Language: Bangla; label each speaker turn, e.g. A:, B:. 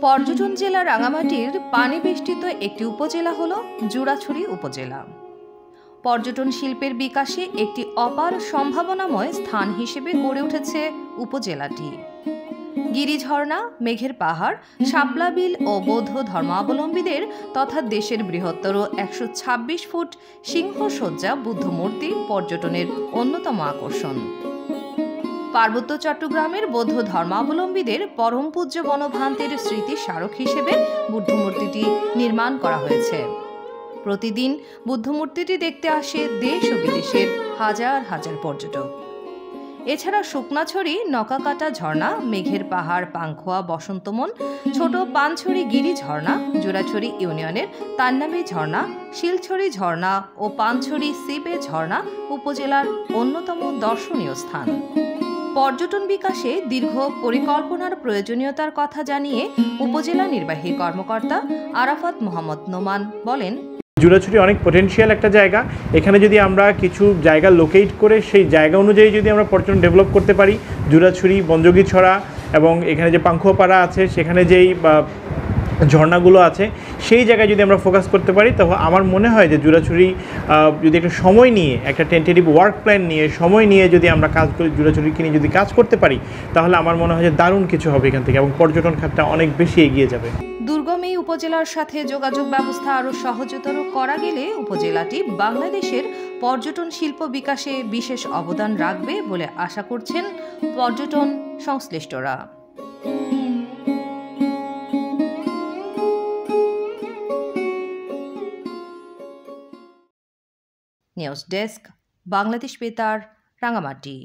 A: পর্যটন জেলা রাঙামাটির পানি বেষ্টিত একটি উপজেলা হল জুরাছড়ি উপজেলা। পর্যটন শিল্পের বিকাশে একটি অপার সম্ভাবনাময় স্থান হিসেবে গড়ে উঠেছে উপজেলাটি। গিরিঝর্ণা, মেঘের পাহাড়, শাপলা বিল ও বৌদ্ধ ধর্মাবলম্বীদের তথা দেশের বৃহত্তর ১২৬ ফুট সিংহসজ্জা বুদ্ধমূর্তি পর্যটনের অন্যতম আকর্ষণ। পার্বত্য চট্টগ্রামের বৌদ্ধ ধর্মাবলম্বীদের পরম পূজ্য বনভান্তির স্মৃতি স্মারক হিসেবে বুদ্ধমূর্তিটি নির্মাণ করা হয়েছে। প্রতিদিন বুদ্ধমূর্তিটি দেখতে আসে দেশ ও বিদেশের হাজার হাজার পর্যটক। এছাড়া শুকনাছড়ি, নকাকাটা ঝর্ণা, মেঘের পাহাড়, পাংখোয়া, বসন্তমন, ছোট পানছড়ি গিরি ঝর্ণা, জোড়াছড়ি ইউনিয়নের তান্নাবী ঝর্ণা, শিলছড়ি ঝর্ণা ও পানছড়ি সিবে ঝর্ণা উপজেলার অন্যতম দর্শনীয় স্থান। পর্যটন বিকাশে দীর্ঘ পরিকল্পনার প্রয়োজনীয়তার কথা জানিয়ে উপজেলা নির্বাহী কর্মকর্তা আরাফাত মোহাম্মদ নোমান বলেন,
B: জুরাছড়ি অনেক পটেনশিয়াল একটা জায়গা। এখানে যদি আমরা কিছু জায়গা লোকেট করে সেই জায়গা অনুযায়ী যদি আমরা পর্যটন ডেভেলপ করতে পারি, জুরাছড়ি, বনযোগীছড়া এবং এখানে যে পাংখোয়াপাড়া আছে সেখানে যেই ঝর্ণাগুলো আছে সেই জায়গায় যদি আমরা ফোকাস করতে পারি, তখন আমার মনে হয় যে জুরাছড়ি যদি একটা সময় নিয়ে, একটা টেন্টেটিভ ওয়ার্ক প্ল্যান নিয়ে, সময় নিয়ে যদি আমরা কাজ করি, জুরাছড়িকে নিয়ে যদি কাজ করতে পারি, তাহলে আমার মনে হয় যে দারুণ কিছু হবে এখান থেকে এবং পর্যটন খাতটা অনেক বেশি এগিয়ে যাবে।
A: দুর্গম এই উপজেলার সাথে যোগাযোগ ব্যবস্থা আরও সহজতর করা গেলে উপজেলাটি বাংলাদেশের পর্যটন শিল্প বিকাশে বিশেষ অবদান রাখবে বলে আশা করছেন পর্যটন সংশ্লিষ্টরা। নিউজ ডেস্ক, বাংলাদেশ বেতার, রাঙামাটি।